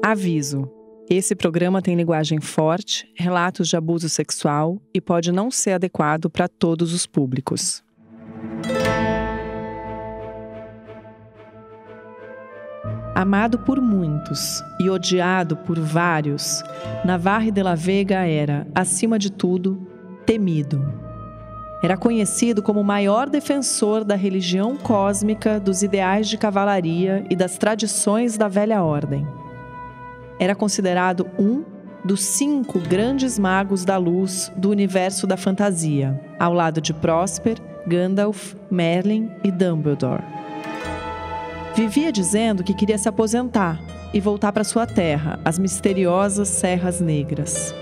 Aviso: esse programa tem linguagem forte, relatos de abuso sexual e pode não ser adequado para todos os públicos. Amado por muitos e odiado por vários, Navarre de la Vega era, acima de tudo, temido. Era conhecido como o maior defensor da religião cósmica, dos ideais de cavalaria e das tradições da velha ordem. Era considerado um dos 5 grandes magos da luz do universo da fantasia, ao lado de Prósper, Gandalf, Merlin e Dumbledore. Vivia dizendo que queria se aposentar e voltar para sua terra, as misteriosas Serras Negras.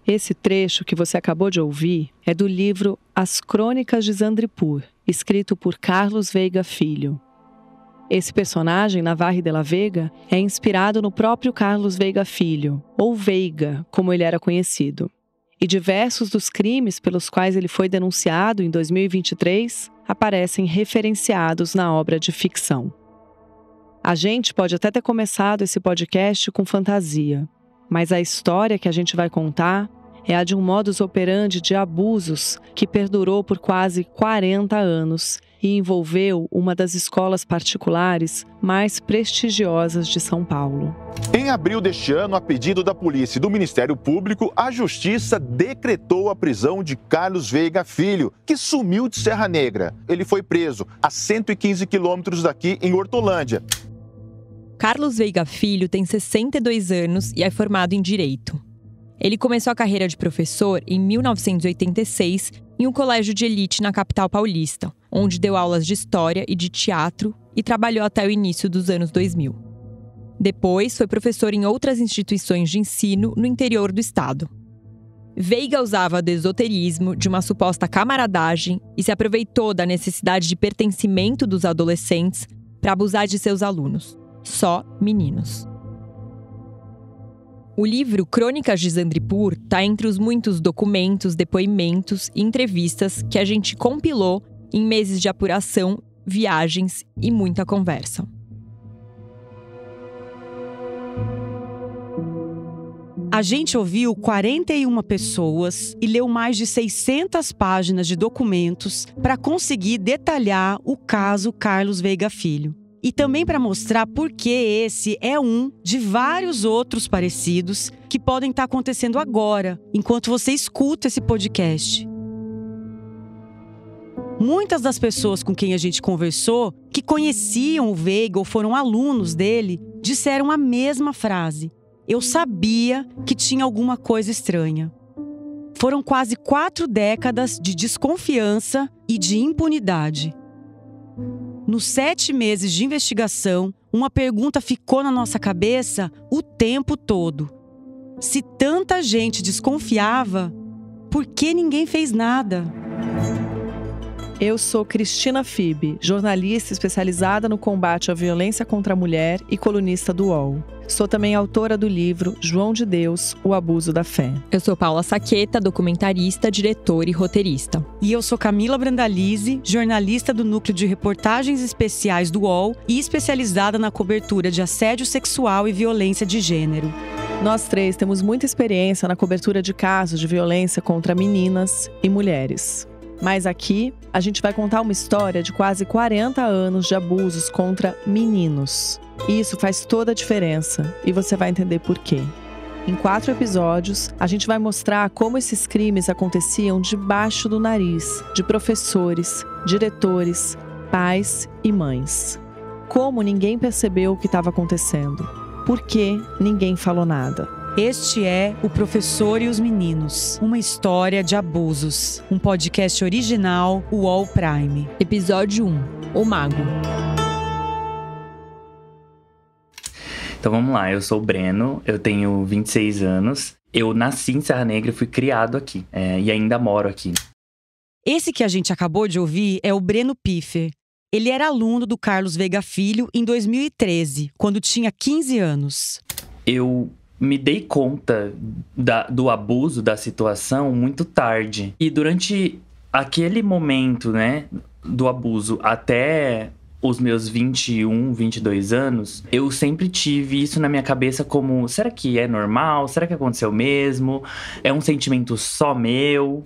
Esse trecho que você acabou de ouvir é do livro As Crônicas de Zandrapur, escrito por Carlos Veiga Filho. Esse personagem, Navarre de la Vega, é inspirado no próprio Carlos Veiga Filho, ou Veiga, como ele era conhecido. E diversos dos crimes pelos quais ele foi denunciado em 2023 aparecem referenciados na obra de ficção. A gente pode até ter começado esse podcast com fantasia, mas a história que a gente vai contar é a de um modus operandi de abusos que perdurou por quase 40 anos e envolveu uma das escolas particulares mais prestigiosas de São Paulo. Em abril deste ano, a pedido da polícia e do Ministério Público, a Justiça decretou a prisão de Carlos Veiga Filho, que sumiu de Serra Negra. Ele foi preso a 115 quilômetros daqui, em Hortolândia. Carlos Veiga Filho tem 62 anos e é formado em Direito. Ele começou a carreira de professor em 1986 em um colégio de elite na capital paulista, onde deu aulas de história e de teatro e trabalhou até o início dos anos 2000. Depois, foi professor em outras instituições de ensino no interior do estado. Veiga usava do esoterismo, de uma suposta camaradagem e se aproveitou da necessidade de pertencimento dos adolescentes para abusar de seus alunos. Só meninos. O livro Crônicas de Zandrapur está entre os muitos documentos, depoimentos e entrevistas que a gente compilou em meses de apuração, viagens e muita conversa. A gente ouviu 41 pessoas e leu mais de 600 páginas de documentos para conseguir detalhar o caso Carlos Veiga Filho. E também para mostrar por que esse é um de vários outros parecidos que podem estar acontecendo agora, enquanto você escuta esse podcast. Muitas das pessoas com quem a gente conversou, que conheciam o Veiga ou foram alunos dele, disseram a mesma frase: eu sabia que tinha alguma coisa estranha. Foram quase 4 décadas de desconfiança e de impunidade. Nos 7 meses de investigação, uma pergunta ficou na nossa cabeça o tempo todo. Se tanta gente desconfiava, por que ninguém fez nada? Eu sou Cristina Fibe, jornalista especializada no combate à violência contra a mulher e colunista do UOL. Sou também autora do livro João de Deus, O Abuso da Fé. Eu sou Paula Saqueta, documentarista, diretora e roteirista. E eu sou Camila Brandalize, jornalista do Núcleo de Reportagens Especiais do UOL e especializada na cobertura de assédio sexual e violência de gênero. Nós 3 temos muita experiência na cobertura de casos de violência contra meninas e mulheres. Mas aqui, a gente vai contar uma história de quase 40 anos de abusos contra meninos. E isso faz toda a diferença, e você vai entender por quê. Em 4 episódios, a gente vai mostrar como esses crimes aconteciam debaixo do nariz de professores, diretores, pais e mães. Como ninguém percebeu o que estava acontecendo. Por que ninguém falou nada. Este é O Professor e os Meninos, uma história de abusos. Um podcast original UOL Prime. Episódio 1. O Mago. Então vamos lá, eu sou o Breno, eu tenho 26 anos. Eu nasci em Serra Negra e fui criado aqui, e ainda moro aqui. Esse que a gente acabou de ouvir é o Breno Piffer. Ele era aluno do Carlos Veiga Filho em 2013, quando tinha 15 anos. Eu me dei conta do abuso, da situação, muito tarde. E durante aquele momento, né, do abuso até os meus 21, 22 anos, eu sempre tive isso na minha cabeça como, será que é normal? Será que aconteceu mesmo? É um sentimento só meu?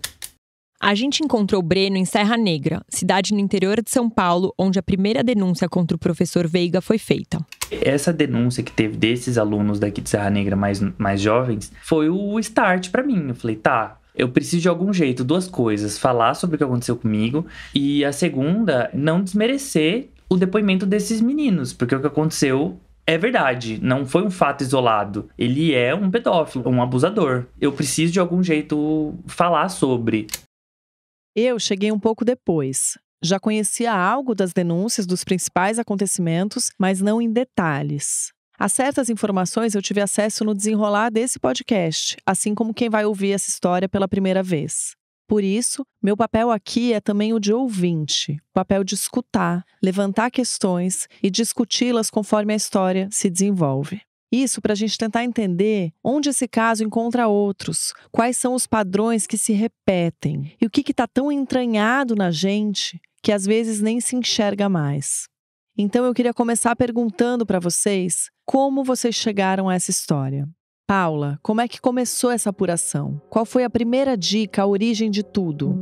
A gente encontrou o Breno em Serra Negra, cidade no interior de São Paulo, onde a primeira denúncia contra o professor Veiga foi feita. Essa denúncia que teve desses alunos daqui de Serra Negra mais jovens foi o start pra mim. Eu falei, tá, eu preciso de algum jeito, duas coisas, falar sobre o que aconteceu comigo e a segunda, não desmerecer o depoimento desses meninos, porque o que aconteceu é verdade, não foi um fato isolado. Ele é um pedófilo, um abusador. Eu preciso de algum jeito falar sobre. Eu cheguei um pouco depois. Já conhecia algo das denúncias dos principais acontecimentos, mas não em detalhes. A certas informações eu tive acesso no desenrolar desse podcast, assim como quem vai ouvir essa história pela primeira vez. Por isso, meu papel aqui é também o de ouvinte, o papel de escutar, levantar questões e discuti-las conforme a história se desenvolve. Isso para a gente tentar entender onde esse caso encontra outros, quais são os padrões que se repetem e o que está tão entranhado na gente que às vezes nem se enxerga mais. Então eu queria começar perguntando para vocês como vocês chegaram a essa história. Paula, como é que começou essa apuração? Qual foi a primeira dica, a origem de tudo?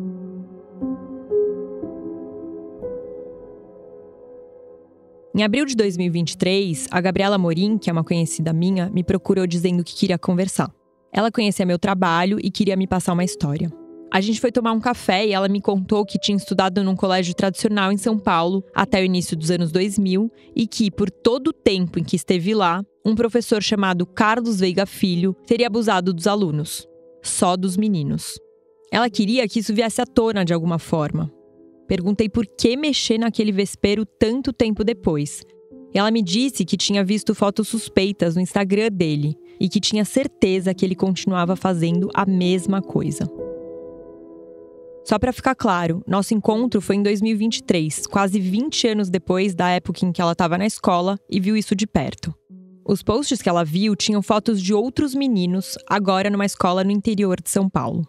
Em abril de 2023, a Gabriela Morim, que é uma conhecida minha, me procurou dizendo que queria conversar. Ela conhecia meu trabalho e queria me passar uma história. A gente foi tomar um café e ela me contou que tinha estudado num colégio tradicional em São Paulo até o início dos anos 2000 e que, por todo o tempo em que esteve lá, um professor chamado Carlos Veiga Filho teria abusado dos alunos. Só dos meninos. Ela queria que isso viesse à tona de alguma forma. Perguntei por que mexer naquele vespeiro tanto tempo depois. Ela me disse que tinha visto fotos suspeitas no Instagram dele e que tinha certeza que ele continuava fazendo a mesma coisa. Só para ficar claro, nosso encontro foi em 2023, quase 20 anos depois da época em que ela estava na escola e viu isso de perto. Os posts que ela viu tinham fotos de outros meninos, agora numa escola no interior de São Paulo.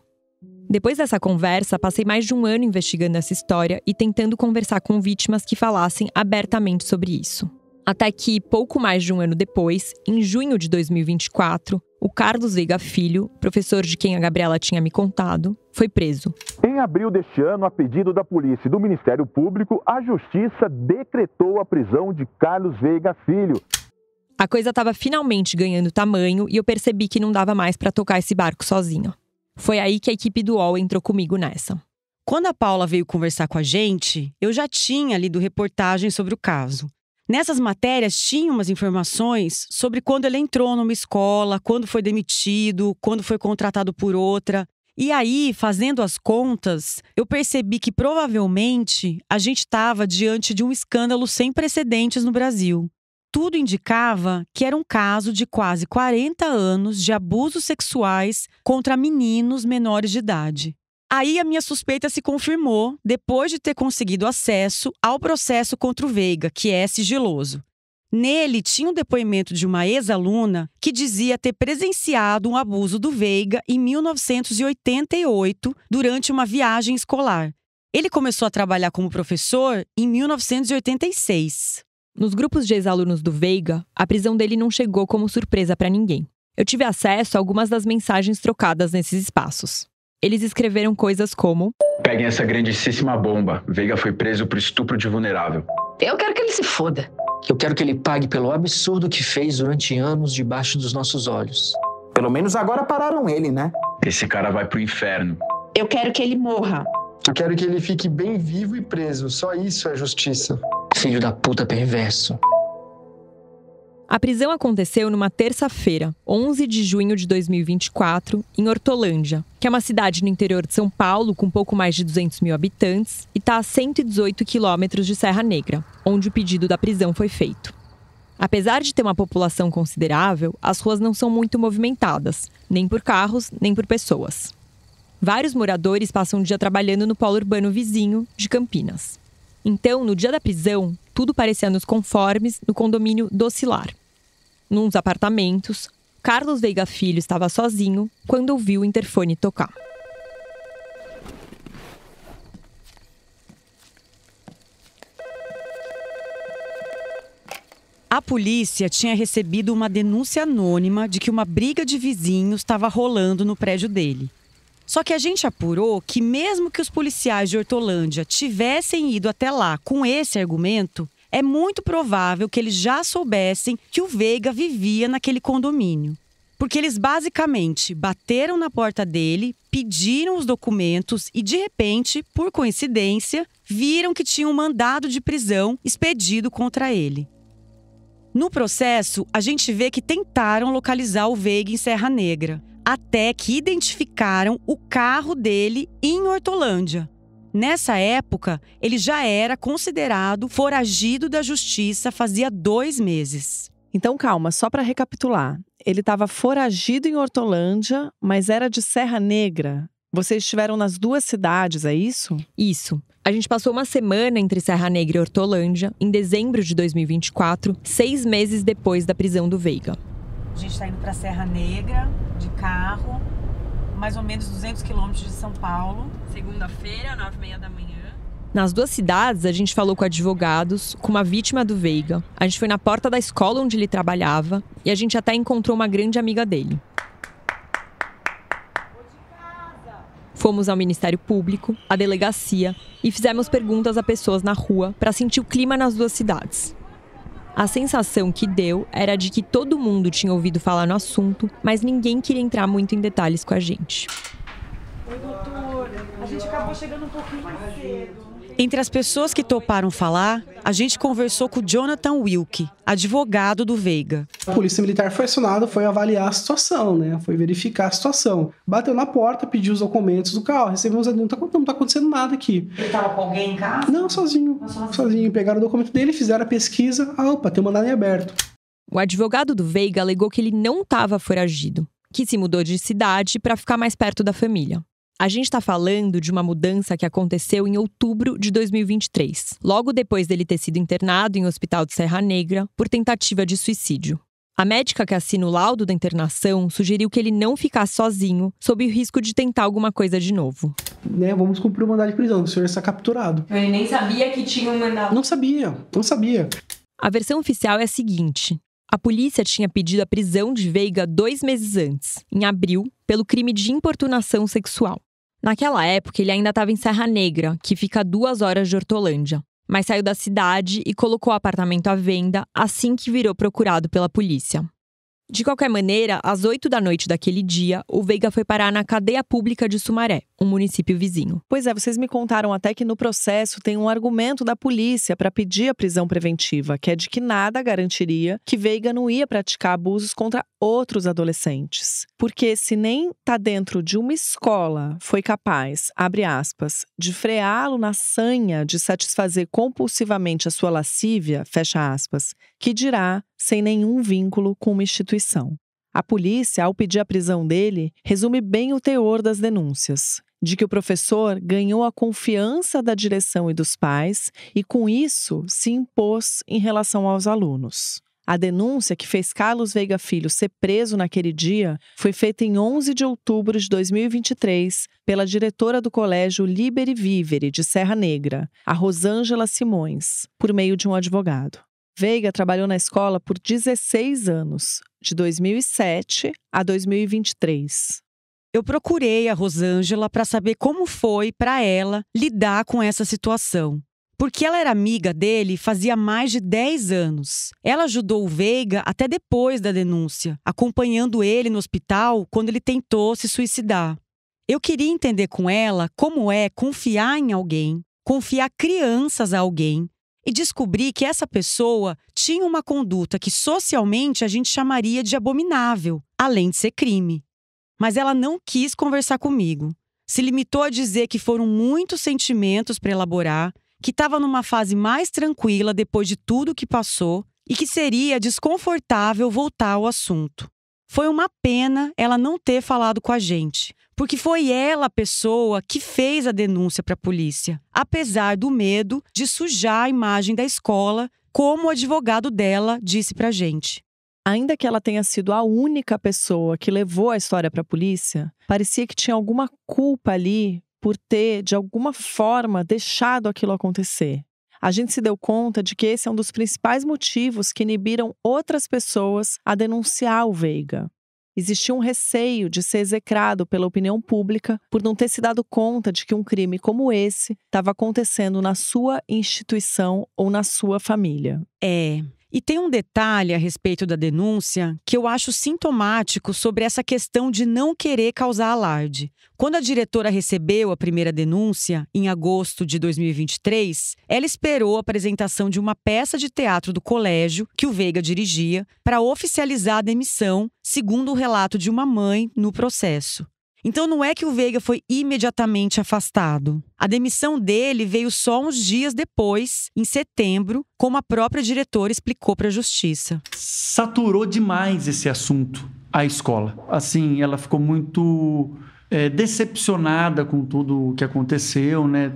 Depois dessa conversa, passei mais de um ano investigando essa história e tentando conversar com vítimas que falassem abertamente sobre isso. Até que, pouco mais de um ano depois, em junho de 2024, o Carlos Veiga Filho, professor de quem a Gabriela tinha me contado, foi preso. Em abril deste ano, a pedido da polícia e do Ministério Público, a Justiça decretou a prisão de Carlos Veiga Filho. A coisa estava finalmente ganhando tamanho e eu percebi que não dava mais para tocar esse barco sozinho. Foi aí que a equipe do UOL entrou comigo nessa. Quando a Paula veio conversar com a gente, eu já tinha lido reportagens sobre o caso. Nessas matérias tinha umas informações sobre quando ele entrou numa escola, quando foi demitido, quando foi contratado por outra. E aí, fazendo as contas, eu percebi que provavelmente a gente estava diante de um escândalo sem precedentes no Brasil. Tudo indicava que era um caso de quase 40 anos de abusos sexuais contra meninos menores de idade. Aí a minha suspeita se confirmou depois de ter conseguido acesso ao processo contra o Veiga, que é sigiloso. Nele tinha um depoimento de uma ex-aluna que dizia ter presenciado um abuso do Veiga em 1988, durante uma viagem escolar. Ele começou a trabalhar como professor em 1986. Nos grupos de ex-alunos do Veiga, a prisão dele não chegou como surpresa para ninguém. Eu tive acesso a algumas das mensagens trocadas nesses espaços. Eles escreveram coisas como: peguem essa grandíssima bomba. Veiga foi preso por estupro de vulnerável. Eu quero que ele se foda. Eu quero que ele pague pelo absurdo que fez durante anos debaixo dos nossos olhos. Pelo menos agora pararam ele, né? Esse cara vai pro inferno. Eu quero que ele morra. Eu quero que ele fique bem vivo e preso. Só isso é justiça. Filho da puta perverso. A prisão aconteceu numa terça-feira, 11 de junho de 2024, em Hortolândia, que é uma cidade no interior de São Paulo com pouco mais de 200 mil habitantes e está a 118 quilômetros de Serra Negra, onde o pedido da prisão foi feito. Apesar de ter uma população considerável, as ruas não são muito movimentadas, nem por carros, nem por pessoas. Vários moradores passam o dia trabalhando no polo urbano vizinho de Campinas. Então, no dia da prisão, tudo parecia nos conformes no condomínio Docilar. Nos apartamentos, Carlos Veiga Filho estava sozinho quando ouviu o interfone tocar. A polícia tinha recebido uma denúncia anônima de que uma briga de vizinhos estava rolando no prédio dele. Só que a gente apurou que mesmo que os policiais de Hortolândia tivessem ido até lá com esse argumento, é muito provável que eles já soubessem que o Veiga vivia naquele condomínio. Porque eles basicamente bateram na porta dele, pediram os documentos e, de repente, por coincidência, viram que tinha um mandado de prisão expedido contra ele. No processo, a gente vê que tentaram localizar o Veiga em Serra Negra, até que identificaram o carro dele em Hortolândia. Nessa época, ele já era considerado foragido da justiça fazia 2 meses. Então, calma, só para recapitular. Ele estava foragido em Hortolândia, mas era de Serra Negra. Vocês estiveram nas 2 cidades, é isso? Isso. A gente passou uma semana entre Serra Negra e Hortolândia, em dezembro de 2024, 6 meses depois da prisão do Veiga. A gente está indo para Serra Negra, de carro, mais ou menos 200 quilômetros de São Paulo. Segunda-feira, 9h30 da manhã. Nas 2 cidades, a gente falou com advogados, com uma vítima do Veiga. A gente foi na porta da escola onde ele trabalhava e a gente até encontrou uma grande amiga dele. Fomos ao Ministério Público, à delegacia e fizemos perguntas a pessoas na rua para sentir o clima nas 2 cidades. A sensação que deu era de que todo mundo tinha ouvido falar no assunto, mas ninguém queria entrar muito em detalhes com a gente. Oi, doutor. A gente acabou chegando um pouquinho mais cedo. Entre as pessoas que toparam falar, a gente conversou com o Jonathan Wilke, advogado do Veiga. A polícia militar foi acionada, foi avaliar a situação, né? Foi verificar a situação. Bateu na porta, pediu os documentos do carro, recebemos a denúncia, não tá acontecendo nada aqui. Ele estava com alguém em casa? Não, sozinho. Pegaram o documento dele, fizeram a pesquisa, tem um mandado em aberto. O advogado do Veiga alegou que ele não estava foragido, que se mudou de cidade para ficar mais perto da família. A gente está falando de uma mudança que aconteceu em outubro de 2023, logo depois dele ter sido internado em um hospital de Serra Negra por tentativa de suicídio. A médica que assina o laudo da internação sugeriu que ele não ficasse sozinho, sob o risco de tentar alguma coisa de novo. Vamos cumprir o mandado de prisão, o senhor está capturado. Ele nem sabia que tinha um mandado. Não sabia. A versão oficial é a seguinte: a polícia tinha pedido a prisão de Veiga 2 meses antes, em abril, pelo crime de importunação sexual. Naquela época, ele ainda estava em Serra Negra, que fica a 2 horas de Hortolândia, mas saiu da cidade e colocou o apartamento à venda assim que virou procurado pela polícia. De qualquer maneira, às 8 da noite daquele dia, o Veiga foi parar na cadeia pública de Sumaré, um município vizinho. Pois é, vocês me contaram até que no processo tem um argumento da polícia para pedir a prisão preventiva, que é de que nada garantiria que Veiga não ia praticar abusos contra outros adolescentes. Porque se nem tá dentro de uma escola foi capaz, abre aspas, de freá-lo na sanha de satisfazer compulsivamente a sua lascívia, fecha aspas, que dirá sem nenhum vínculo com uma instituição. A polícia, ao pedir a prisão dele, resume bem o teor das denúncias, de que o professor ganhou a confiança da direção e dos pais e, com isso, se impôs em relação aos alunos. A denúncia que fez Carlos Veiga Filho ser preso naquele dia foi feita em 11 de outubro de 2023 pela diretora do Colégio Liberi Vivere, de Serra Negra, a Rosângela Simões, por meio de um advogado. Veiga trabalhou na escola por 16 anos, de 2007 a 2023. Eu procurei a Rosângela para saber como foi para ela lidar com essa situação. Porque ela era amiga dele fazia mais de 10 anos. Ela ajudou o Veiga até depois da denúncia, acompanhando ele no hospital quando ele tentou se suicidar. Eu queria entender com ela como é confiar em alguém, confiar crianças a alguém, e descobri que essa pessoa tinha uma conduta que socialmente a gente chamaria de abominável, além de ser crime. Mas ela não quis conversar comigo. Se limitou a dizer que foram muitos sentimentos para elaborar, que estava numa fase mais tranquila depois de tudo que passou e que seria desconfortável voltar ao assunto. Foi uma pena ela não ter falado com a gente, porque foi ela a pessoa que fez a denúncia para a polícia, apesar do medo de sujar a imagem da escola, como o advogado dela disse para a gente. Ainda que ela tenha sido a única pessoa que levou a história para a polícia, parecia que tinha alguma culpa ali por ter, de alguma forma, deixado aquilo acontecer. a gente se deu conta de que esse é um dos principais motivos que inibiram outras pessoas a denunciar o Veiga. Existia um receio de ser execrado pela opinião pública por não ter se dado conta de que um crime como esse estava acontecendo na sua instituição ou na sua família. E tem um detalhe a respeito da denúncia que eu acho sintomático sobre essa questão de não querer causar alarde. Quando a diretora recebeu a primeira denúncia, em agosto de 2023, ela esperou a apresentação de uma peça de teatro do colégio, que o Veiga dirigia, para oficializar a demissão, segundo o relato de uma mãe no processo. Então não é que o Veiga foi imediatamente afastado. A demissão dele veio só uns dias depois, em setembro, como a própria diretora explicou para a justiça. Saturou demais esse assunto, a escola. Assim, ela ficou muito decepcionada com tudo o que aconteceu, né?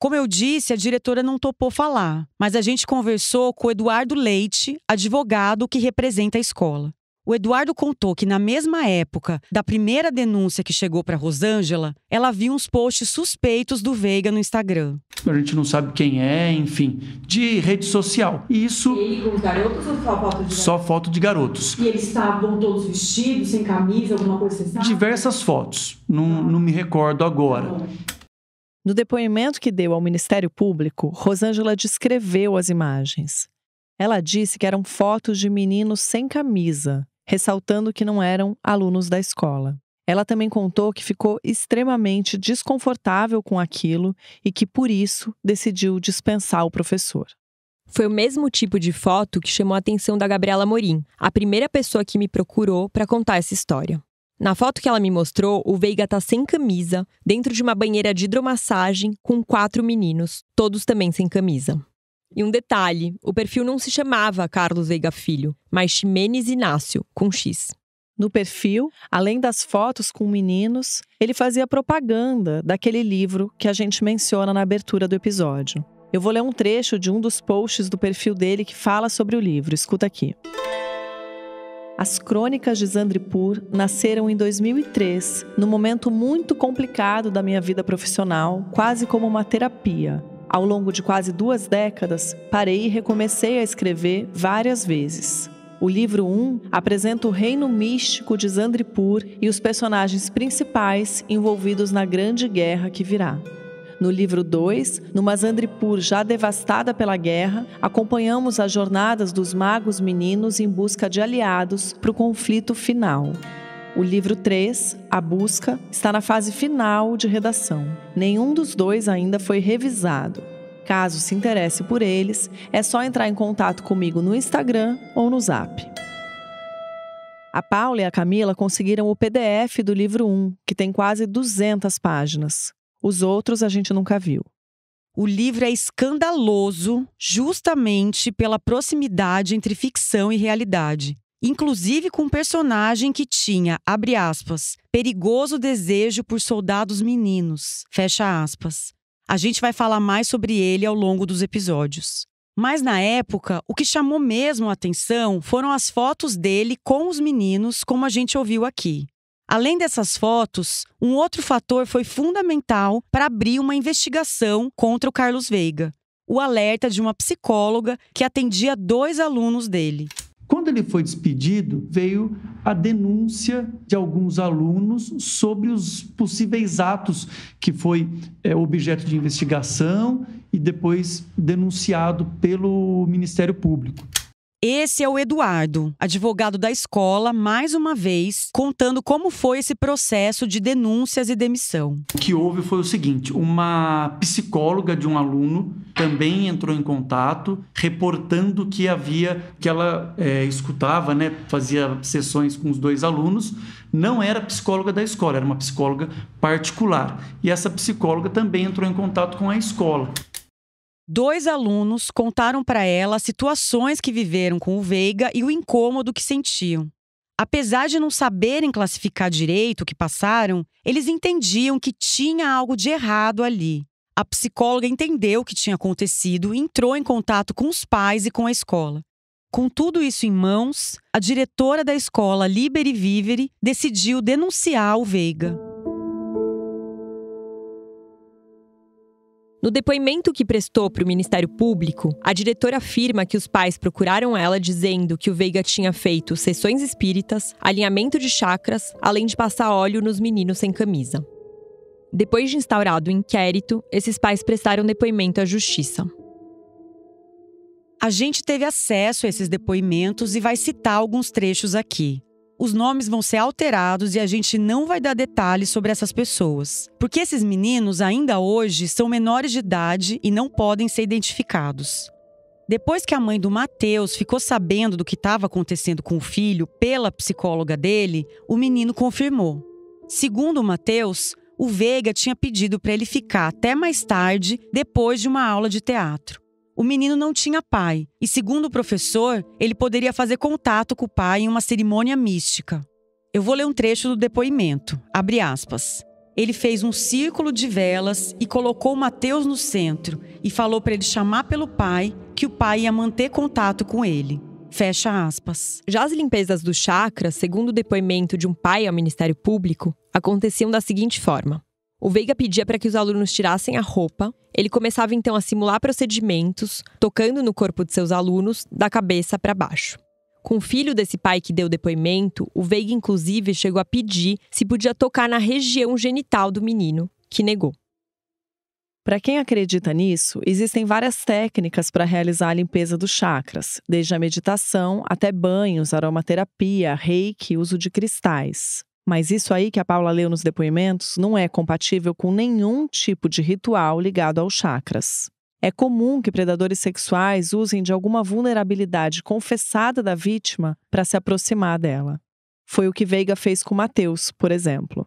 Como eu disse, a diretora não topou falar, mas a gente conversou com o Eduardo Leite, advogado que representa a escola. O Eduardo contou que na mesma época da primeira denúncia que chegou para Rosângela, ela viu uns posts suspeitos do Veiga no Instagram. A gente não sabe quem é, enfim, de rede social. E isso... E ele com os garotos ou só foto de garotos? Só foto de garotos. E eles estavam todos vestidos, sem camisa, alguma coisa assim? Diversas fotos, não me recordo agora. No depoimento que deu ao Ministério Público, Rosângela descreveu as imagens. Ela disse que eram fotos de meninos sem camisa, ressaltando que não eram alunos da escola. Ela também contou que ficou extremamente desconfortável com aquilo e que, por isso, decidiu dispensar o professor. Foi o mesmo tipo de foto que chamou a atenção da Gabriela Morim, a primeira pessoa que me procurou para contar essa história. Na foto que ela me mostrou, o Veiga tá sem camisa, dentro de uma banheira de hidromassagem, com 4 meninos, todos também sem camisa. E um detalhe, o perfil não se chamava Carlos Veiga Filho, mas Ximenes Inácio, com X. No perfil, além das fotos com meninos, ele fazia propaganda daquele livro que a gente menciona na abertura do episódio. Eu vou ler um trecho de um dos posts do perfil dele que fala sobre o livro. Escuta aqui. As Crônicas de Zandripur nasceram em 2003, num momento muito complicado da minha vida profissional, quase como uma terapia. Ao longo de quase 2 décadas, parei e recomecei a escrever várias vezes. O livro 1 apresenta o reino místico de Zandripur e os personagens principais envolvidos na grande guerra que virá. No livro 2, numa Zandripur já devastada pela guerra, acompanhamos as jornadas dos magos meninos em busca de aliados para o conflito final. O livro 3, A Busca, está na fase final de redação. Nenhum dos 2 ainda foi revisado. Caso se interesse por eles, é só entrar em contato comigo no Instagram ou no Zap. A Paula e a Camila conseguiram o PDF do livro 1, que tem quase 200 páginas. Os outros a gente nunca viu. O livro é escandaloso justamente pela proximidade entre ficção e realidade. Inclusive com um personagem que tinha, abre aspas, perigoso desejo por soldados meninos, fecha aspas. A gente vai falar mais sobre ele ao longo dos episódios. Mas na época, o que chamou mesmo a atenção foram as fotos dele com os meninos, como a gente ouviu aqui. Além dessas fotos, um outro fator foi fundamental para abrir uma investigação contra o Carlos Veiga. O alerta de uma psicóloga que atendia 2 alunos dele. Quando ele foi despedido, veio a denúncia de alguns alunos sobre os possíveis atos que foi objeto de investigação e depois denunciado pelo Ministério Público. Esse é o Eduardo, advogado da escola, mais uma vez, contando como foi esse processo de denúncias e demissão. O que houve foi o seguinte, uma psicóloga de um aluno também entrou em contato, reportando que ela escutava, fazia sessões com os 2 alunos, não era psicóloga da escola, era uma psicóloga particular. E essa psicóloga também entrou em contato com a escola. 2 alunos contaram para ela situações que viveram com o Veiga e o incômodo que sentiam. Apesar de não saberem classificar direito o que passaram, eles entendiam que tinha algo de errado ali. A psicóloga entendeu o que tinha acontecido e entrou em contato com os pais e com a escola. Com tudo isso em mãos, a diretora da escola, Liberi Viveri, decidiu denunciar o Veiga. No depoimento que prestou para o Ministério Público, a diretora afirma que os pais procuraram ela dizendo que o Veiga tinha feito sessões espíritas, alinhamento de chakras, além de passar óleo nos meninos sem camisa. Depois de instaurado o inquérito, esses pais prestaram depoimento à justiça. A gente teve acesso a esses depoimentos e vai citar alguns trechos aqui. Os nomes vão ser alterados e a gente não vai dar detalhes sobre essas pessoas, porque esses meninos ainda hoje são menores de idade e não podem ser identificados. Depois que a mãe do Matheus ficou sabendo do que estava acontecendo com o filho pela psicóloga dele, o menino confirmou. Segundo o Matheus, o Veiga tinha pedido para ele ficar até mais tarde, depois de uma aula de teatro. O menino não tinha pai e, segundo o professor, ele poderia fazer contato com o pai em uma cerimônia mística. Eu vou ler um trecho do depoimento, abre aspas. Ele fez um círculo de velas e colocou o Matheus no centro e falou para ele chamar pelo pai, que o pai ia manter contato com ele. Fecha aspas. Já as limpezas dos chakras, segundo o depoimento de um pai ao Ministério Público, aconteciam da seguinte forma. O Veiga pedia para que os alunos tirassem a roupa, ele começava então a simular procedimentos, tocando no corpo de seus alunos, da cabeça para baixo. Com o filho desse pai que deu depoimento, o Veiga inclusive chegou a pedir se podia tocar na região genital do menino, que negou. Para quem acredita nisso, existem várias técnicas para realizar a limpeza dos chakras, desde a meditação até banhos, aromaterapia, reiki e uso de cristais. Mas isso aí que a Paula leu nos depoimentos não é compatível com nenhum tipo de ritual ligado aos chakras. É comum que predadores sexuais usem de alguma vulnerabilidade confessada da vítima para se aproximar dela. Foi o que Veiga fez com Matheus, por exemplo.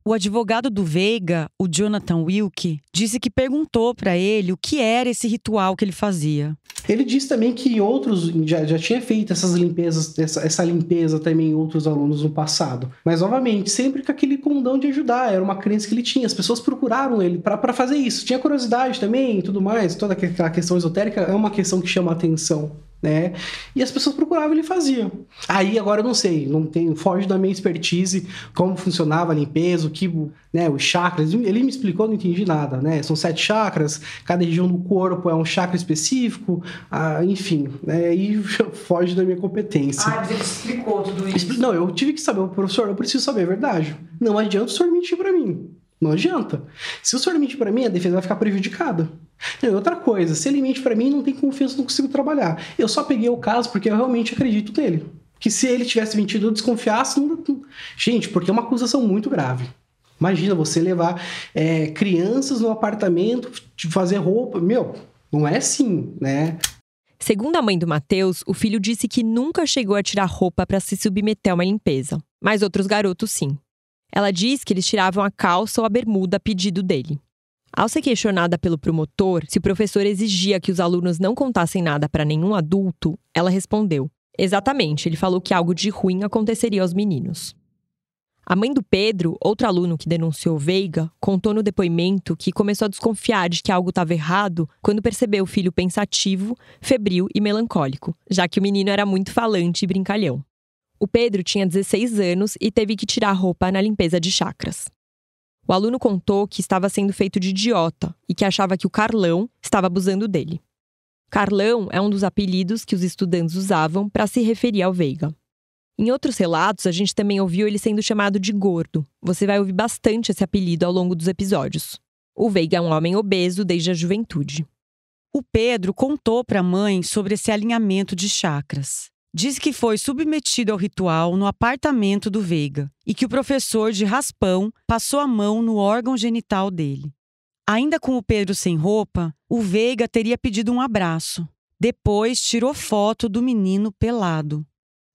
O advogado do Veiga, o Jonathan Wilke, disse que perguntou para ele o que era esse ritual que ele fazia. Ele disse também que outros já tinha feito essas limpezas, essa limpeza também em outros alunos no passado. Mas, novamente, sempre com aquele condão de ajudar. Era uma crença que ele tinha. As pessoas procuraram ele para fazer isso. Tinha curiosidade também e tudo mais. Toda aquela questão esotérica é uma questão que chama a atenção, né? E as pessoas procuravam e ele fazia. Aí agora eu não sei, foge da minha expertise como funcionava a limpeza, o que, né, os chakras. Ele me explicou, não entendi nada, né? São 7 chakras, cada região do corpo é um chakra específico, enfim, né? E foge da minha competência. Mas ele explicou tudo isso? Não, eu tive que saber, professor, eu preciso saber a verdade. Não adianta o senhor mentir para mim. Não adianta. Se o senhor mentir para mim, a defesa vai ficar prejudicada. E outra coisa, se ele mente para mim, não tem confiança, não consigo trabalhar. Eu só peguei o caso porque eu realmente acredito nele. Que se ele tivesse mentido, eu desconfiasse... Gente, porque é uma acusação muito grave. Imagina você levar crianças no apartamento, fazer roupa... não é assim, né? Segundo a mãe do Matheus, o filho disse que nunca chegou a tirar roupa para se submeter a uma limpeza. Mas outros garotos, sim. Ela diz que eles tiravam a calça ou a bermuda a pedido dele. Ao ser questionada pelo promotor se o professor exigia que os alunos não contassem nada para nenhum adulto, ela respondeu: exatamente, ele falou que algo de ruim aconteceria aos meninos. A mãe do Pedro, outro aluno que denunciou Veiga, contou no depoimento que começou a desconfiar de que algo estava errado quando percebeu o filho pensativo, febril e melancólico, já que o menino era muito falante e brincalhão. O Pedro tinha 16 anos e teve que tirar a roupa na limpeza de chakras. O aluno contou que estava sendo feito de idiota e que achava que o Carlão estava abusando dele. Carlão é um dos apelidos que os estudantes usavam para se referir ao Veiga. Em outros relatos, a gente também ouviu ele sendo chamado de gordo. Você vai ouvir bastante esse apelido ao longo dos episódios. O Veiga é um homem obeso desde a juventude. O Pedro contou para a mãe sobre esse alinhamento de chakras. Diz que foi submetido ao ritual no apartamento do Veiga e que o professor de raspão passou a mão no órgão genital dele. Ainda com o Pedro sem roupa, o Veiga teria pedido um abraço. Depois tirou foto do menino pelado.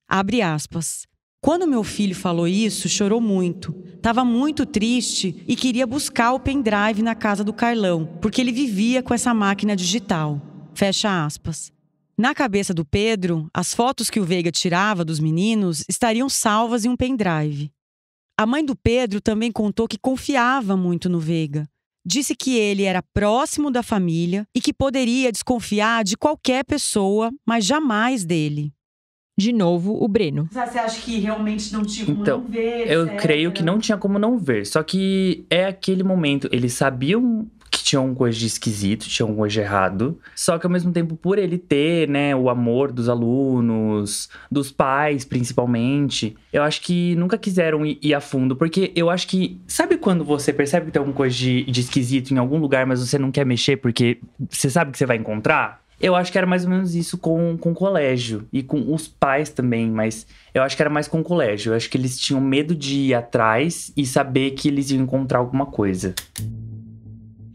Abre aspas. Quando meu filho falou isso, chorou muito. Estava muito triste e queria buscar o pendrive na casa do Carlão, porque ele vivia com essa máquina digital. Fecha aspas. Na cabeça do Pedro, as fotos que o Veiga tirava dos meninos estariam salvas em um pendrive. A mãe do Pedro também contou que confiava muito no Veiga. Disse que ele era próximo da família e que poderia desconfiar de qualquer pessoa, mas jamais dele. De novo, o Breno. Você acha que realmente não tinha como não ver? Eu creio que não tinha como não ver. Só que é aquele momento, eles sabiam que tinha uma coisa de esquisito, tinha uma coisa de errado. Só que ao mesmo tempo, por ele ter, né, o amor dos alunos, dos pais principalmente, eu acho que nunca quiseram ir a fundo. Porque eu acho que, sabe quando você percebe que tem alguma coisa de esquisito em algum lugar, mas você não quer mexer porque você sabe que você vai encontrar? Eu acho que era mais ou menos isso com o colégio e com os pais também, mas eu acho que era mais com o colégio. Eu acho que eles tinham medo de ir atrás e saber que eles iam encontrar alguma coisa.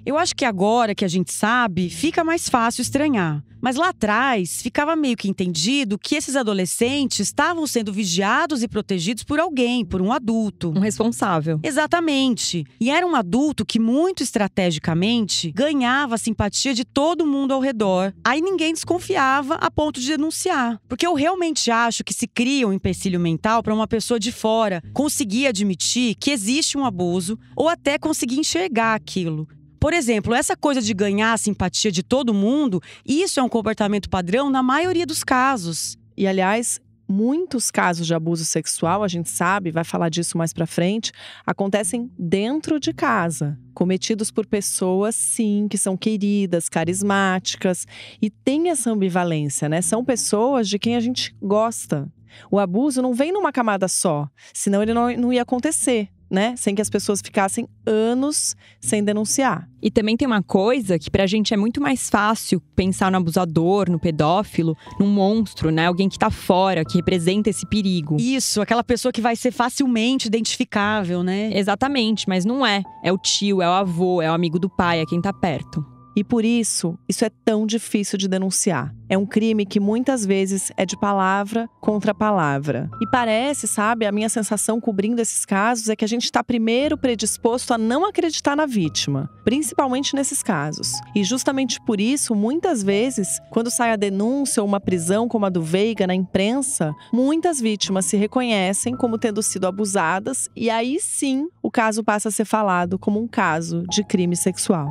Eu acho que agora que a gente sabe, fica mais fácil estranhar. Mas lá atrás, ficava meio que entendido que esses adolescentes estavam sendo vigiados e protegidos por alguém, por um adulto. Um responsável. Exatamente. E era um adulto que, muito estrategicamente, ganhava a simpatia de todo mundo ao redor. Aí ninguém desconfiava a ponto de denunciar. Porque eu realmente acho que se cria um empecilho mental para uma pessoa de fora conseguir admitir que existe um abuso ou até conseguir enxergar aquilo. Por exemplo, essa coisa de ganhar a simpatia de todo mundo, isso é um comportamento padrão na maioria dos casos. E, aliás, muitos casos de abuso sexual, a gente sabe, vai falar disso mais pra frente, acontecem dentro de casa, cometidos por pessoas, sim, que são queridas, carismáticas, e tem essa ambivalência, né? São pessoas de quem a gente gosta. O abuso não vem numa camada só, senão ele não ia acontecer, né? Sem que as pessoas ficassem anos sem denunciar. E também tem uma coisa que pra gente é muito mais fácil pensar no abusador, no pedófilo, num monstro, né? Alguém que tá fora, que representa esse perigo. Isso, aquela pessoa que vai ser facilmente identificável, né? Exatamente, mas não é. É o tio, é o avô, é o amigo do pai, é quem tá perto. E por isso é tão difícil de denunciar. É um crime que muitas vezes é de palavra contra palavra. E parece, sabe, a minha sensação cobrindo esses casos é que a gente está primeiro predisposto a não acreditar na vítima, principalmente nesses casos. E justamente por isso, muitas vezes, quando sai a denúncia ou uma prisão como a do Veiga na imprensa, muitas vítimas se reconhecem como tendo sido abusadas e aí sim o caso passa a ser falado como um caso de crime sexual.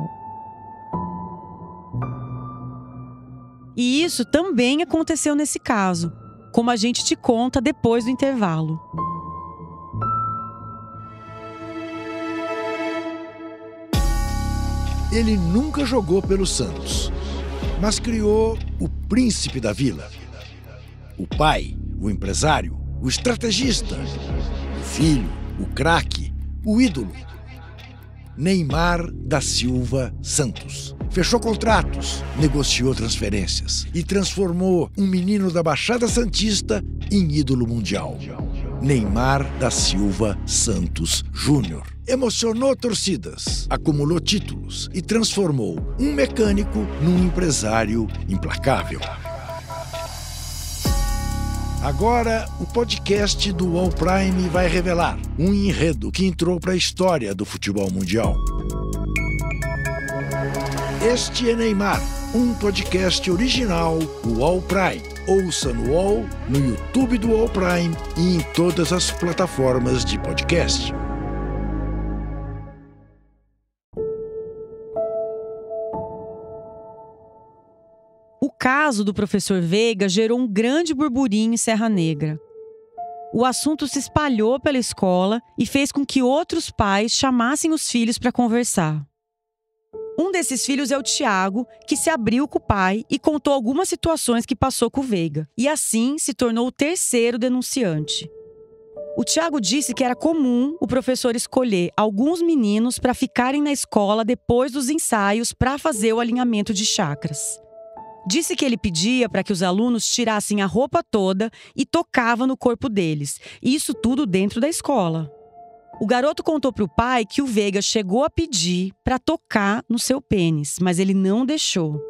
E isso também aconteceu nesse caso, como a gente te conta depois do intervalo. Ele nunca jogou pelo Santos, mas criou o príncipe da vila. O pai, o empresário, o estrategista, o filho, o craque, o ídolo. Neymar da Silva Santos. Fechou contratos, negociou transferências e transformou um menino da Baixada Santista em ídolo mundial. Neymar da Silva Santos Júnior. Emocionou torcidas, acumulou títulos e transformou um mecânico num empresário implacável. Agora, o podcast do All Prime vai revelar um enredo que entrou para a história do futebol mundial. Este é Neymar, um podcast original do All Prime. Ouça no All, no YouTube do All Prime e em todas as plataformas de podcast. O caso do professor Veiga gerou um grande burburinho em Serra Negra. O assunto se espalhou pela escola e fez com que outros pais chamassem os filhos para conversar. Um desses filhos é o Tiago, que se abriu com o pai e contou algumas situações que passou com o Veiga. E assim se tornou o terceiro denunciante. O Tiago disse que era comum o professor escolher alguns meninos para ficarem na escola depois dos ensaios para fazer o alinhamento de chakras. Disse que ele pedia para que os alunos tirassem a roupa toda e tocava no corpo deles. E isso tudo dentro da escola. O garoto contou para o pai que o Veiga chegou a pedir para tocar no seu pênis, mas ele não deixou.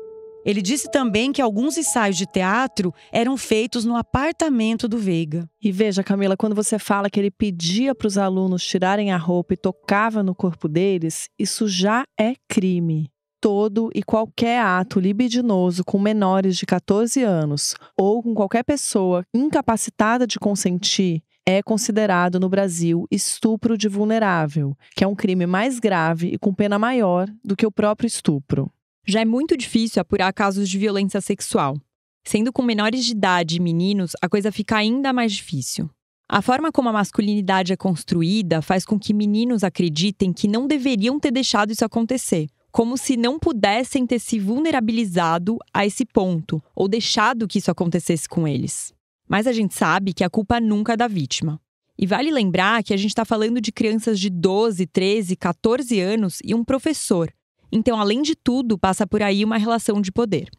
Ele disse também que alguns ensaios de teatro eram feitos no apartamento do Veiga. E veja, Camila, quando você fala que ele pedia para os alunos tirarem a roupa e tocava no corpo deles, isso já é crime. Todo e qualquer ato libidinoso com menores de 14 anos ou com qualquer pessoa incapacitada de consentir é considerado no Brasil estupro de vulnerável, que é um crime mais grave e com pena maior do que o próprio estupro. Já é muito difícil apurar casos de violência sexual. Sendo com menores de idade e meninos, a coisa fica ainda mais difícil. A forma como a masculinidade é construída faz com que meninos acreditem que não deveriam ter deixado isso acontecer, como se não pudessem ter se vulnerabilizado a esse ponto ou deixado que isso acontecesse com eles. Mas a gente sabe que a culpa nunca é da vítima. E vale lembrar que a gente está falando de crianças de 12, 13, 14 anos e um professor. Então, além de tudo, passa por aí uma relação de poder.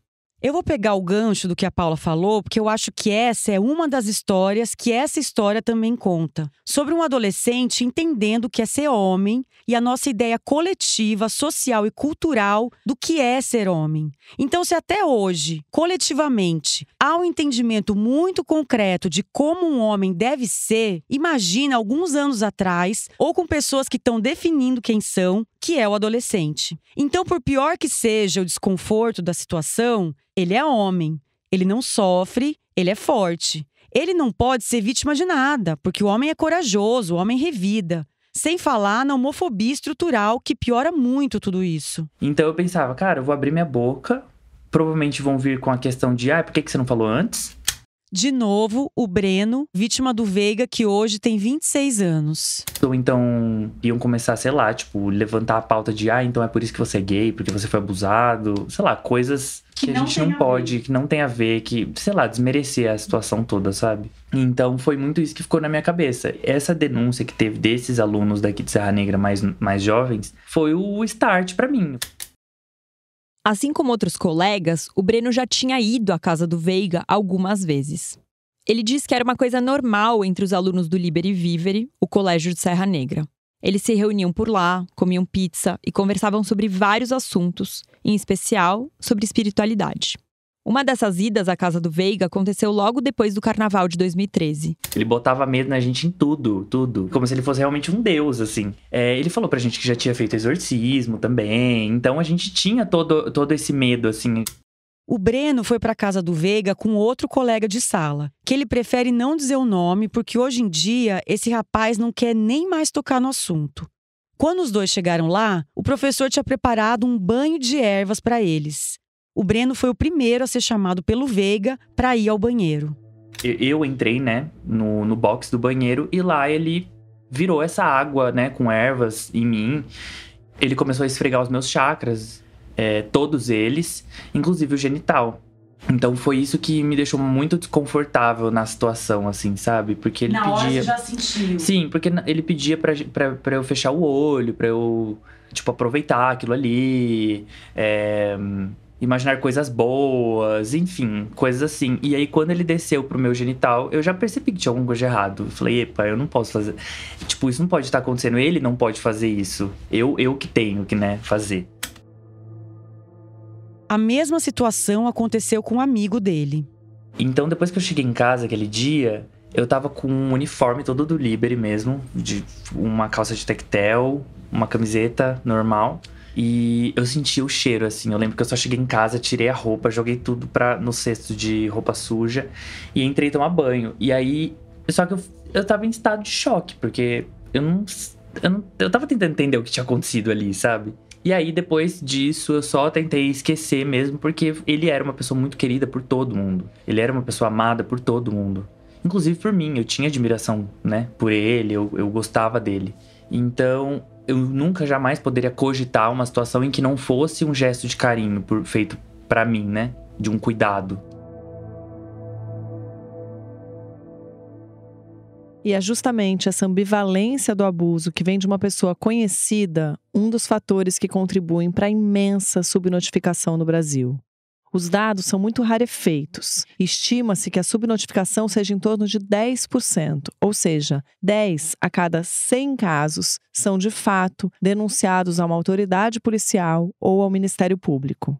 Eu vou pegar o gancho do que a Paula falou, porque eu acho que essa é uma das histórias que essa história também conta. Sobre um adolescente entendendo o que é ser homem e a nossa ideia coletiva, social e cultural do que é ser homem. Então, se até hoje, coletivamente, há um entendimento muito concreto de como um homem deve ser, imagina alguns anos atrás, ou com pessoas que estão definindo quem são, que é o adolescente. Então, por pior que seja o desconforto da situação, ele é homem, ele não sofre, ele é forte. Ele não pode ser vítima de nada, porque o homem é corajoso, o homem revida. Sem falar na homofobia estrutural, que piora muito tudo isso. Então eu pensava, cara, eu vou abrir minha boca, provavelmente vão vir com a questão de, por que você não falou antes? De novo, o Breno, vítima do Veiga, que hoje tem 26 anos. Ou então, iam começar, sei lá, tipo, levantar a pauta de, então é por isso que você é gay, porque você foi abusado. Sei lá, coisas que a gente não pode, que não tem a ver, que, sei lá, desmerecer a situação toda, sabe? Então, foi muito isso que ficou na minha cabeça. Essa denúncia que teve desses alunos daqui de Serra Negra mais jovens, foi o start pra mim. Assim como outros colegas, o Breno já tinha ido à casa do Veiga algumas vezes. Ele diz que era uma coisa normal entre os alunos do Liber e Vivere, o colégio de Serra Negra. Eles se reuniam por lá, comiam pizza e conversavam sobre vários assuntos, em especial sobre espiritualidade. Uma dessas idas à casa do Veiga aconteceu logo depois do carnaval de 2013. Ele botava medo na gente em tudo. Como se ele fosse realmente um deus, assim. Ele falou pra gente que já tinha feito exorcismo também. Então a gente tinha todo esse medo, assim. O Breno foi pra casa do Veiga com outro colega de sala, que ele prefere não dizer o nome porque hoje em dia esse rapaz não quer nem mais tocar no assunto. Quando os dois chegaram lá, o professor tinha preparado um banho de ervas pra eles. O Breno foi o primeiro a ser chamado pelo Veiga para ir ao banheiro. Eu entrei, né, no box do banheiro e lá ele virou essa água, né, com ervas em mim. Ele começou a esfregar os meus chakras, todos eles, inclusive o genital. Então foi isso que me deixou muito desconfortável na situação, assim, sabe? Porque ele pedia... Na hora você já sentiu? Sim, porque ele pedia pra eu fechar o olho, pra eu, tipo, aproveitar aquilo ali, imaginar coisas boas, enfim, coisas assim. E aí, quando ele desceu pro meu genital, eu já percebi que tinha alguma coisa de errado. Eu falei, epa, eu não posso fazer... Tipo, isso não pode estar acontecendo. Ele não pode fazer isso. Eu que tenho que, né, fazer. A mesma situação aconteceu com um amigo dele. Então, depois que eu cheguei em casa aquele dia, eu tava com um uniforme todo do Liberi mesmo, de uma calça de tectel, uma camiseta normal. E eu senti o cheiro, assim. Eu lembro que eu só cheguei em casa, tirei a roupa, joguei tudo no cesto de roupa suja e entrei tomar banho. E aí, só que eu tava em estado de choque, porque eu tava tentando entender o que tinha acontecido ali, sabe? E aí, depois disso, eu só tentei esquecer mesmo, porque ele era uma pessoa muito querida por todo mundo. Ele era uma pessoa amada por todo mundo. Inclusive por mim, eu tinha admiração, né, por ele, eu gostava dele. Então, eu nunca, jamais poderia cogitar uma situação em que não fosse um gesto de carinho feito pra mim, né, de um cuidado. E é justamente essa ambivalência do abuso que vem de uma pessoa conhecida um dos fatores que contribuem para a imensa subnotificação no Brasil. Os dados são muito rarefeitos. Estima-se que a subnotificação seja em torno de 10%, ou seja, 10 a cada 100 casos são de fato denunciados a uma autoridade policial ou ao Ministério Público.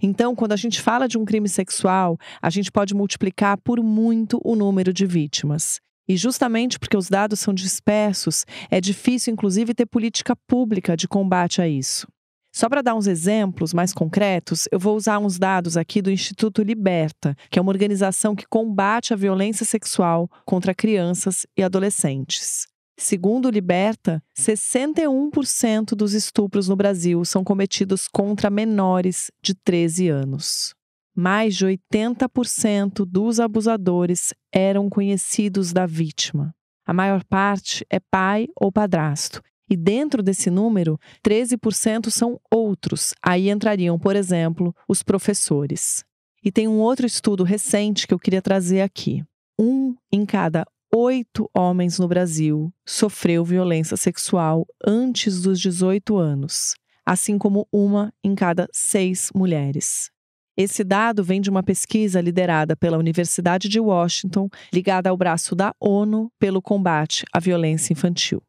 Então, quando a gente fala de um crime sexual, a gente pode multiplicar por muito o número de vítimas. E justamente porque os dados são dispersos, é difícil, inclusive, ter política pública de combate a isso. Só para dar uns exemplos mais concretos, eu vou usar uns dados aqui do Instituto Liberta, que é uma organização que combate a violência sexual contra crianças e adolescentes. Segundo o Liberta, 61% dos estupros no Brasil são cometidos contra menores de 13 anos. Mais de 80% dos abusadores eram conhecidos da vítima. A maior parte é pai ou padrasto. E dentro desse número, 13% são outros. Aí entrariam, por exemplo, os professores. E tem um outro estudo recente que eu queria trazer aqui. 1 em cada 8 homens no Brasil sofreu violência sexual antes dos 18 anos, assim como 1 em cada 6 mulheres. Esse dado vem de uma pesquisa liderada pela Universidade de Washington, ligada ao braço da ONU pelo combate à violência infantil.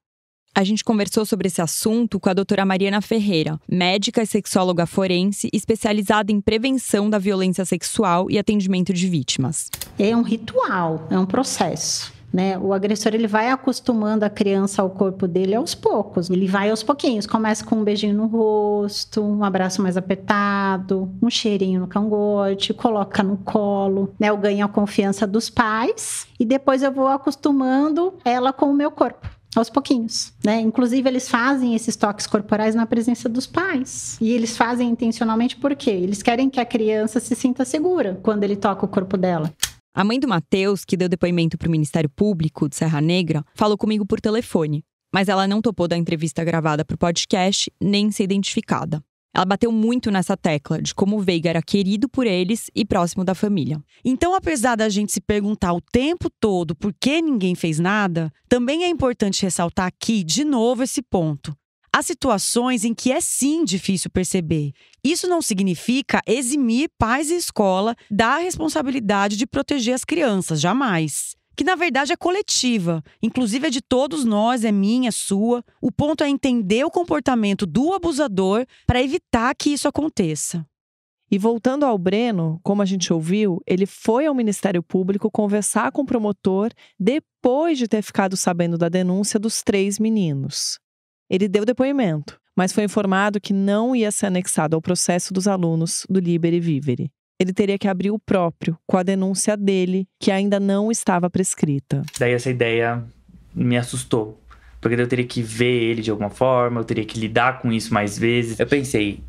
A gente conversou sobre esse assunto com a doutora Mariana Ferreira, médica e sexóloga forense especializada em prevenção da violência sexual e atendimento de vítimas. É um ritual, é um processo. O agressor ele vai acostumando a criança ao corpo dele aos poucos. Ele vai aos pouquinhos. Começa com um beijinho no rosto, um abraço mais apertado, um cheirinho no cangote, coloca no colo. Eu ganho a confiança dos pais e depois eu vou acostumando ela com o meu corpo. Aos pouquinhos, Inclusive, eles fazem esses toques corporais na presença dos pais. E eles fazem intencionalmente por quê? Eles querem que a criança se sinta segura quando ele toca o corpo dela. A mãe do Matheus, que deu depoimento para o Ministério Público de Serra Negra, falou comigo por telefone. Mas ela não topou dar entrevista gravada para o podcast, nem ser identificada. Ela bateu muito nessa tecla de como o Veiga era querido por eles e próximo da família. Então, apesar da gente se perguntar o tempo todo por que ninguém fez nada, também é importante ressaltar aqui, de novo, esse ponto. Há situações em que é sim difícil perceber. Isso não significa eximir pais e escola da responsabilidade de proteger as crianças, jamais. Que na verdade é coletiva, inclusive é de todos nós, é minha, é sua. O ponto é entender o comportamento do abusador para evitar que isso aconteça. E voltando ao Breno, como a gente ouviu, ele foi ao Ministério Público conversar com o promotor depois de ter ficado sabendo da denúncia dos 3 meninos. Ele deu depoimento, mas foi informado que não ia ser anexado ao processo dos alunos do Liberi Vivere. Ele teria que abrir o próprio, com a denúncia dele, que ainda não estava prescrita. Daí essa ideia me assustou, porque eu teria que ver ele de alguma forma, eu teria que lidar com isso mais vezes. Eu pensei,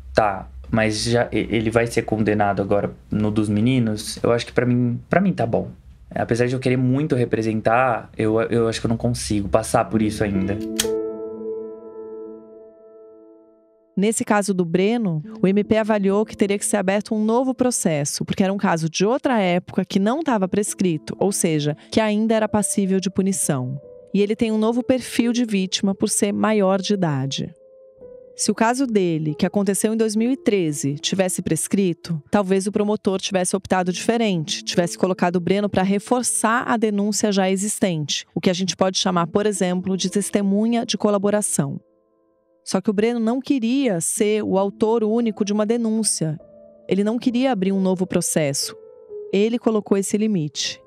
mas já ele vai ser condenado agora no dos meninos? Eu acho que pra mim tá bom. Apesar de eu querer muito representar, eu acho que eu não consigo passar por isso ainda. Nesse caso do Breno, o MP avaliou que teria que ser aberto um novo processo, porque era um caso de outra época que não estava prescrito, ou seja, que ainda era passível de punição. E ele tem um novo perfil de vítima por ser maior de idade. Se o caso dele, que aconteceu em 2013, tivesse prescrito, talvez o promotor tivesse optado diferente, tivesse colocado o Breno para reforçar a denúncia já existente, o que a gente pode chamar, por exemplo, de testemunha de colaboração. Só que o Breno não queria ser o autor único de uma denúncia. Ele não queria abrir um novo processo. Ele colocou esse limite.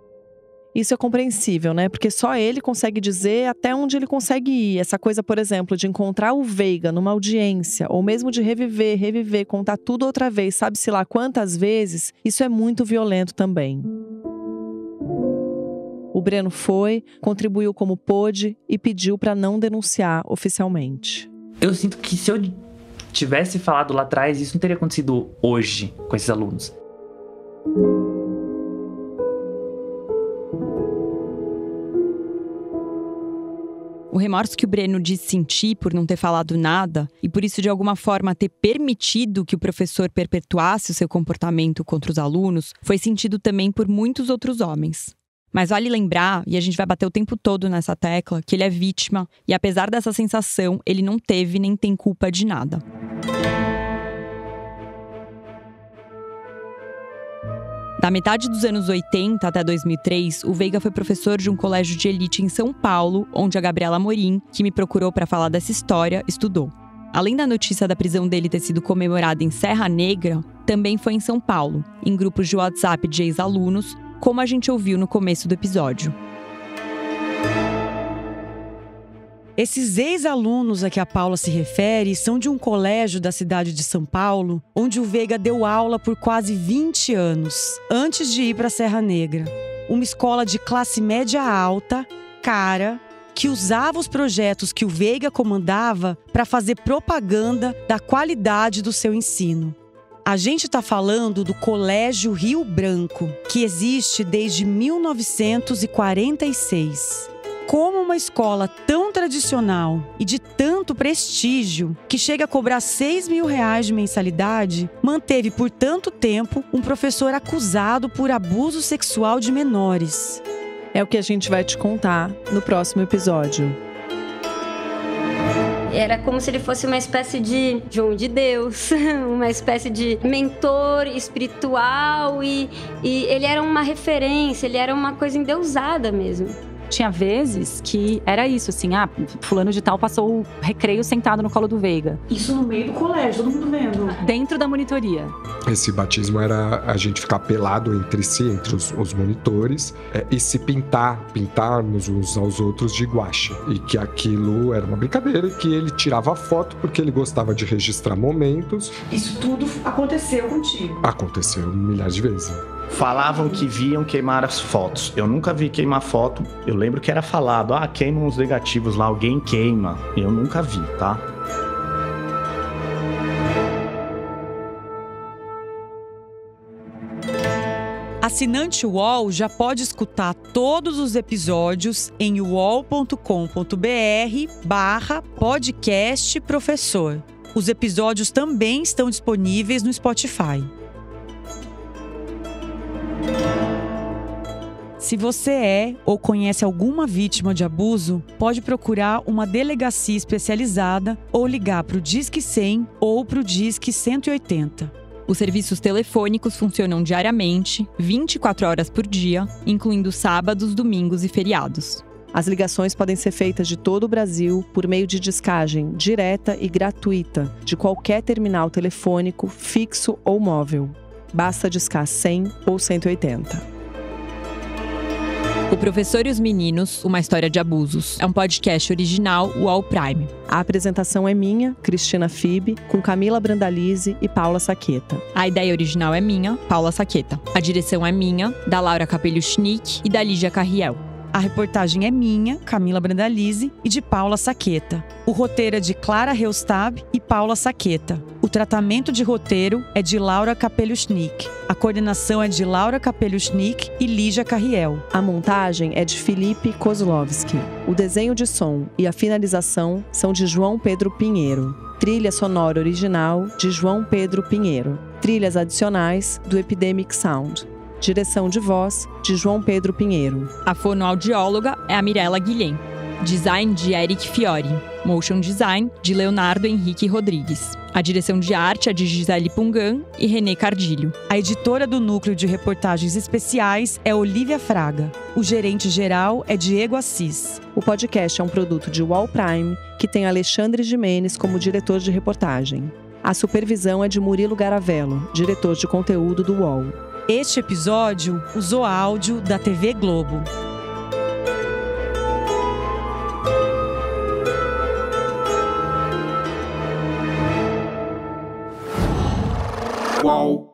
Isso é compreensível, Porque só ele consegue dizer até onde ele consegue ir. Essa coisa, por exemplo, de encontrar o Veiga numa audiência, ou mesmo de reviver, contar tudo outra vez, sabe-se lá quantas vezes, isso é muito violento também. O Breno foi, contribuiu como pôde e pediu para não denunciar oficialmente. Eu sinto que se eu tivesse falado lá atrás, isso não teria acontecido hoje com esses alunos. O remorso que o Breno diz sentir por não ter falado nada e por isso de alguma forma ter permitido que o professor perpetuasse o seu comportamento contra os alunos foi sentido também por muitos outros homens. Mas vale lembrar, e a gente vai bater o tempo todo nessa tecla, que ele é vítima e apesar dessa sensação, ele não teve nem tem culpa de nada. Da metade dos anos 80 até 2003, o Veiga foi professor de um colégio de elite em São Paulo, onde a Gabriela Amorim, que me procurou para falar dessa história, estudou. Além da notícia da prisão dele ter sido comemorada em Serra Negra, também foi em São Paulo, em grupos de WhatsApp de ex-alunos, como a gente ouviu no começo do episódio. Esses ex-alunos a que a Paula se refere são de um colégio da cidade de São Paulo, onde o Veiga deu aula por quase 20 anos, antes de ir para Serra Negra. Uma escola de classe média alta, cara, que usava os projetos que o Veiga comandava para fazer propaganda da qualidade do seu ensino. A gente está falando do Colégio Rio Branco, que existe desde 1946. Como uma escola tão tradicional e de tanta tanto prestígio que chega a cobrar R$6.000 de mensalidade, manteve por tanto tempo um professor acusado por abuso sexual de menores. É o que a gente vai te contar no próximo episódio. Era como se ele fosse uma espécie de João de Deus, uma espécie de mentor espiritual e ele era uma referência, ele era uma coisa endeusada mesmo. Tinha vezes que era isso, assim, fulano de tal passou o recreio sentado no colo do Veiga. Isso no meio do colégio, todo mundo vendo. Dentro da monitoria. Esse batismo era a gente ficar pelado entre si, entre os monitores, e se pintarmos uns aos outros de guache. E que aquilo era uma brincadeira, que ele tirava foto porque ele gostava de registrar momentos. Isso tudo aconteceu contigo? Aconteceu milhares de vezes. Falavam que viam queimar as fotos. Eu nunca vi queimar foto. Eu lembro que era falado, queimam os negativos lá, alguém queima. Eu nunca vi, tá? Assinante UOL já pode escutar todos os episódios em uol.com.br/podcast professor. Os episódios também estão disponíveis no Spotify. Se você é ou conhece alguma vítima de abuso, pode procurar uma delegacia especializada ou ligar para o Disque 100 ou para o Disque 180. Os serviços telefônicos funcionam diariamente, 24 horas por dia, incluindo sábados, domingos e feriados. As ligações podem ser feitas de todo o Brasil por meio de discagem direta e gratuita de qualquer terminal telefônico, fixo ou móvel. Basta discar 100 ou 180. O Professor e os Meninos, uma história de abusos, é um podcast original UOL Prime. A apresentação é minha, Cristina Fibe, com Camila Brandalize e Paula Saqueta. A ideia original é minha, Paula Saqueta. A direção é minha, da Laura Capello-Schnick e da Lígia Carriel. A reportagem é minha, Camila Brandalize, e de Paula Saqueta. O roteiro é de Clara Reustab e Paula Saqueta. O tratamento de roteiro é de Laura Capello-Schnick. A coordenação é de Laura Capello-Schnick e Lígia Carriel. A montagem é de Felipe Kozlovski. O desenho de som e a finalização são de João Pedro Pinheiro. Trilha sonora original de João Pedro Pinheiro. Trilhas adicionais do Epidemic Sound. Direção de voz de João Pedro Pinheiro. A fonoaudióloga é a Mirella Guilhem. Design de Eric Fiori. Motion design de Leonardo Henrique Rodrigues. A direção de arte é de Gisele Pungan e René Cardilho. A editora do Núcleo de Reportagens Especiais é Olivia Fraga. O gerente geral é Diego Assis. O podcast é um produto de UOL Prime, que tem Alexandre Gimenez como diretor de reportagem. A supervisão é de Murilo Garavello, diretor de conteúdo do UOL. Este episódio usou áudio da TV Globo. UOL.